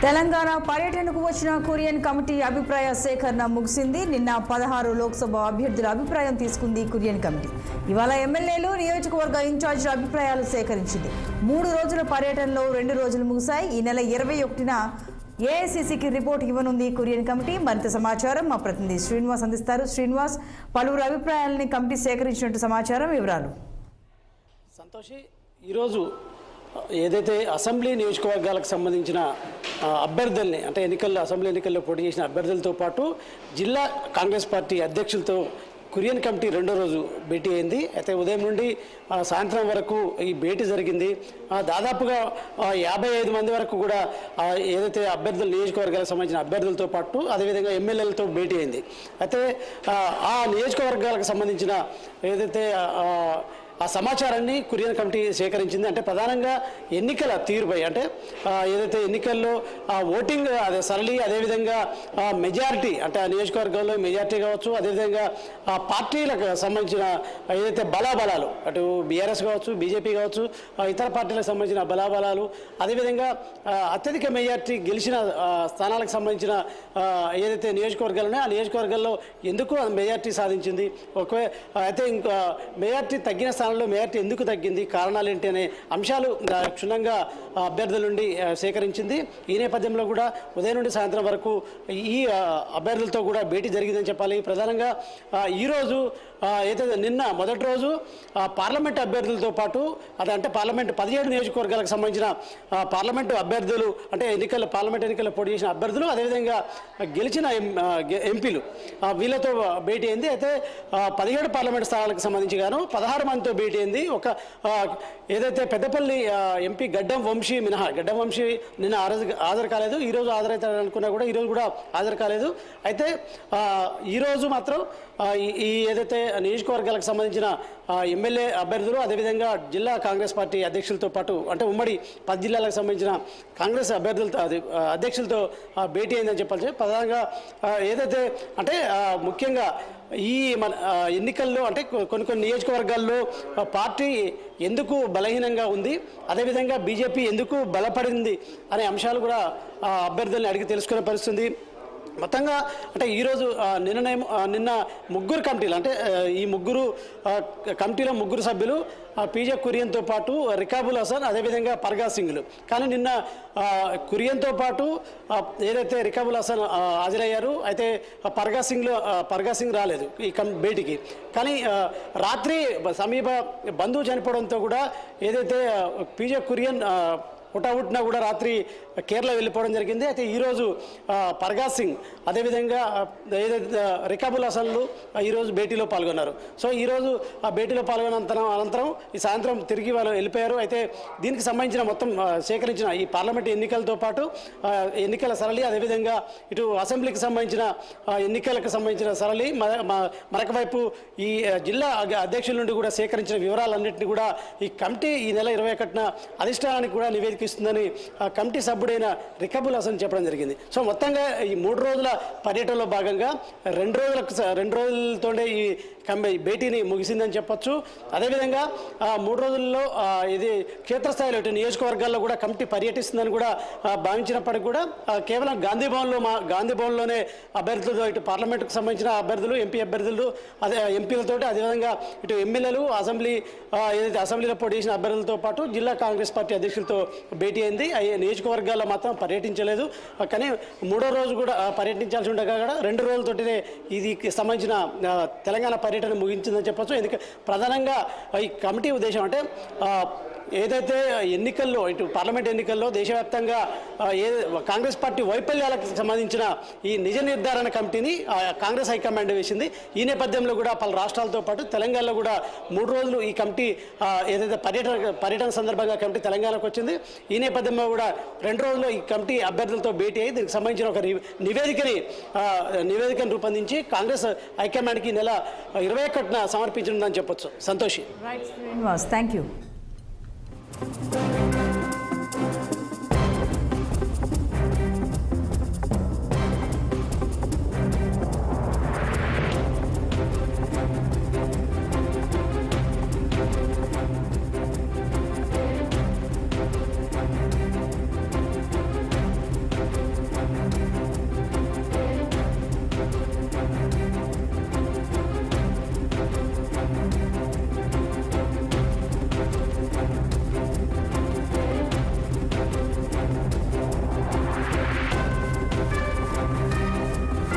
తెలంగాణ పర్యటనకు వచ్చిన కురియన్ కమిటీ అభిప్రాయ సేకరణ ముగిసింది. నిన్న 16 లోక్సభ అభ్యర్థుల అభిప్రాయం తీసుకుంది కురియన్ కమిటీ. ఇవాళ ఎమ్మెల్యేలు, నియోజకవర్గ ఇన్ఛార్జీల అభిప్రాయాలు సేకరించింది. 3 రోజుల పర్యటనలో 2 రోజులు ముగిశాయి. ఈ నెల 21న ఏఐసీసీకి రిపోర్ట్ ఇవ్వనుంది కురియన్ కమిటీ. మరింత సమాచారం మా ప్రతినిధి శ్రీనివాస్ అందిస్తారు. శ్రీనివాస్, పలువురు అభిప్రాయాలని కమిటీ సేకరించినట్టు సమాచారం, వివరాలు. సంతోషి, ఈరోజు ఏదైతే అసెంబ్లీ నియోజకవర్గాలకు సంబంధించిన అభ్యర్థుల్ని అంటే అసెంబ్లీ ఎన్నికల్లో పోటీ చేసిన అభ్యర్థులతో పాటు జిల్లా కాంగ్రెస్ పార్టీ అధ్యక్షులతో కురియన్ కమిటీ 2వ రోజు భేటీ అయింది. అయితే ఉదయం నుండి సాయంత్రం వరకు ఈ భేటీ జరిగింది. దాదాపుగా 55 మంది వరకు కూడా ఏదైతే అభ్యర్థులు నియోజకవర్గాలకు సంబంధించిన అభ్యర్థులతో పాటు అదేవిధంగా ఎమ్మెల్యేలతో భేటీ అయింది. అయితే ఆ నియోజకవర్గాలకు సంబంధించిన ఏదైతే ఆ సమాచారాన్ని కురియన్ కమిటీ సేకరించింది. అంటే ప్రధానంగా ఎన్నికల తీరుపై, అంటే ఏదైతే ఎన్నికల్లో ఓటింగ్ సరళి, అదేవిధంగా మెజారిటీ, అంటే ఆ నియోజకవర్గంలో మెజారిటీ కావచ్చు, అదేవిధంగా పార్టీలకు సంబంధించిన ఏదైతే బలాబలాలు, అటు బీఆర్ఎస్ కావచ్చు, బీజేపీ కావచ్చు, ఇతర పార్టీలకు సంబంధించిన బలాబలాలు, అదేవిధంగా అత్యధిక మెజారిటీ గెలిచిన స్థానాలకు సంబంధించిన ఏదైతే నియోజకవర్గాలు ఉన్నాయో ఆ నియోజకవర్గాల్లో ఎందుకు మెజారిటీ సాధించింది, అయితే ఇంకా మెజారిటీ తగ్గిన స్థానంలో మెజారిటీ ఎందుకు తగ్గింది, కారణాలు ఏంటి అనే అంశాలు క్షుణ్ణంగా అభ్యర్థుల నుండి సేకరించింది. ఈ నేపథ్యంలో కూడా ఉదయం నుండి సాయంత్రం వరకు ఈ అభ్యర్థులతో కూడా భేటీ జరిగిందని చెప్పాలి. ప్రధానంగా ఈరోజు ఏదైతే నిన్న మొదటి రోజు పార్లమెంటు అభ్యర్థులతో పాటు అంటే పార్లమెంటు 17 నియోజకవర్గాలకు సంబంధించిన పార్లమెంటు అభ్యర్థులు, అంటే పార్లమెంట్ ఎన్నికల్లో పోటీ చేసిన అభ్యర్థులు, అదేవిధంగా గెలిచిన ఎంపీలు, వీళ్ళతో భేటీ అయింది. అయితే 17 పార్లమెంటు స్థానాలకు సంబంధించి గాను 16 మందితో భేటీ అయింది. ఏదైతే పెద్దపల్లి ఎంపీ గడ్డం వంశీ మినహా, గడ్డం వంశీ నిన్న హాజరు కాలేదు. ఈరోజు హాజరవుతాడు అనుకున్నా కూడా ఈరోజు కూడా హాజరు కాలేదు. అయితే ఈరోజు మాత్రం ఈ ఏదైతే నియోజకవర్గాలకు సంబంధించిన ఎమ్మెల్యే అభ్యర్థులు, అదేవిధంగా జిల్లా కాంగ్రెస్ పార్టీ అధ్యక్షులతో పాటు, అంటే ఉమ్మడి 10 జిల్లాలకు సంబంధించిన కాంగ్రెస్ అభ్యర్థులతో అధ్యక్షులతో భేటీ అయిందని చెప్పాల్సి. ప్రధానంగా ఏదైతే అంటే ముఖ్యంగా ఈ మన ఎన్నికల్లో అంటే కొన్ని నియోజకవర్గాల్లో పార్టీ ఎందుకు బలహీనంగా ఉంది, అదేవిధంగా బీజేపీ ఎందుకు బలపడింది అనే అంశాలు కూడా అభ్యర్థుల్ని అడిగి తెలుసుకునే పరిస్థితి. మొత్తంగా అంటే ఈరోజు నిన్న 3 కమిటీలు, అంటే ఈ 3 కమిటీలో 3 సభ్యులు పీజే కురియన్తో పాటు రికాబుల్ హసన్, అదేవిధంగా పర్గా సింగ్లు. కానీ నిన్న కురియన్తో పాటు ఏదైతే రికాబుల్ హసన్ హాజరయ్యారు, అయితే పర్గా సింగ్ రాలేదు ఈ భేటీకి. కానీ రాత్రి సమీప బంధువు చనిపోవడంతో కూడా ఏదైతే పీజే కురియన్ హుటాహుట్న కూడా రాత్రి కేరళ వెళ్ళిపోవడం జరిగింది. అయితే ఈరోజు పర్గా సింగ్, అదేవిధంగా ఏదైతే రికాబుల్ హసన్లు ఈరోజు భేటీలో పాల్గొన్నారు. సో ఈరోజు ఆ భేటీలో పాల్గొన్న అనంతరం ఈ సాయంత్రం తిరిగి వాళ్ళు వెళ్ళిపోయారు. అయితే దీనికి సంబంధించిన మొత్తం సేకరించిన ఈ పార్లమెంట్ ఎన్నికలతో పాటు ఎన్నికల సరళి, అదేవిధంగా ఇటు అసెంబ్లీకి సంబంధించిన ఎన్నికలకు సంబంధించిన సరళి, మరొక వైపు ఈ జిల్లా అధ్యక్షుల నుండి కూడా సేకరించిన వివరాలన్నింటినీ కూడా ఈ కమిటీ ఈ నెల 21న అధిష్టానానికి కూడా నివేదిక ఇస్తుందని కమిటీ సభ్యుడైన రికాబుల్ హసన్ చెప్పడం జరిగింది. సో మొత్తంగా ఈ 3 రోజుల పర్యటనలో భాగంగా 2 రోజులతోనే ఈ భేటీని ముగిసిందని చెప్పొచ్చు. అదేవిధంగా 3 రోజుల్లో ఇది క్షేత్రస్థాయిలో ఇటు నియోజకవర్గాల్లో కూడా కమిటీ పర్యటిస్తుందని కూడా భావించినప్పటికీ కూడా కేవలం గాంధీ భవన్లోనే అభ్యర్థులతో, ఇటు పార్లమెంటుకు సంబంధించిన అభ్యర్థులు, ఎంపీ అభ్యర్థులు, అదే ఎంపీలతో, అదేవిధంగా ఇటు ఎమ్మెల్యేలు, ఏదైతే అసెంబ్లీలో పోటీ చేసిన అభ్యర్థులతో పాటు జిల్లా కాంగ్రెస్ పార్టీ అధ్యక్షులతో భేటీ అయింది. నియోజకవర్గాల్లో మాత్రం పర్యటించలేదు. కానీ 3వ రోజు కూడా పర్యటించాల్సి ఉండగా కూడా 2 రోజులతోటినే ఇది సంబంధించిన తెలంగాణ పర్యటన ముగించిందని చెప్పొచ్చు. ఎందుకంటే ప్రధానంగా ఈ కమిటీ ఉద్దేశం అంటే ఏదైతే ఎన్నికల్లో, ఇటు పార్లమెంట్ ఎన్నికల్లో దేశవ్యాప్తంగా కాంగ్రెస్ పార్టీ వైఫల్యాలకు సంబంధించిన ఈ నిజ నిర్ధారణ కమిటీని కాంగ్రెస్ హైకమాండ్ వేసింది. ఈ నేపథ్యంలో కూడా పలు రాష్ట్రాలతో పాటు తెలంగాణలో కూడా 3 రోజులు ఈ కమిటీ ఏదైతే పర్యటన సందర్భంగా కమిటీ తెలంగాణకు వచ్చింది. ఈ నేపథ్యంలో కూడా 2 రోజుల్లో ఈ కమిటీ అభ్యర్థులతో భేటీ అయ్యి దీనికి సంబంధించిన ఒక నివేదికను రూపొందించి కాంగ్రెస్ హైకమాండ్కి నెల 21న సమర్పించనుందని చెప్పొచ్చు. సంతోషి. Thank you.